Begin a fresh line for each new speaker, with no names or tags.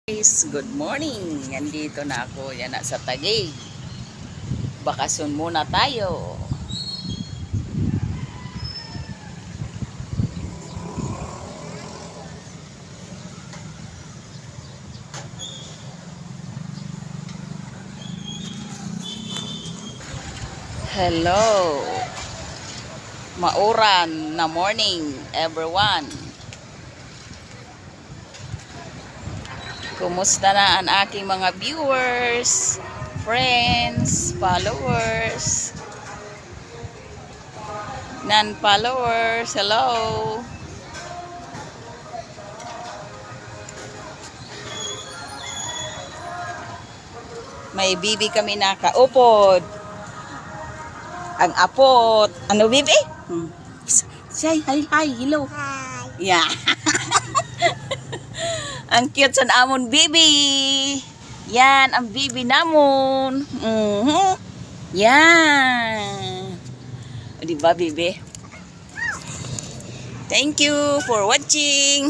Guys, good morning. Nandito na ako, yan na sa Taguig. Bakasyon muna tayo. Hello. Mauran na morning, everyone. Kumusta na ang aking mga viewers, friends, followers, non-followers? Hello. May bibi kami nakaupod. Ang apot. Ano bibi? Say hi, hello.
Hi.
Yeah. Ang cute sa amon bibi. Yan ang bibi namon. Yan. O diba bibi? Thank you for watching.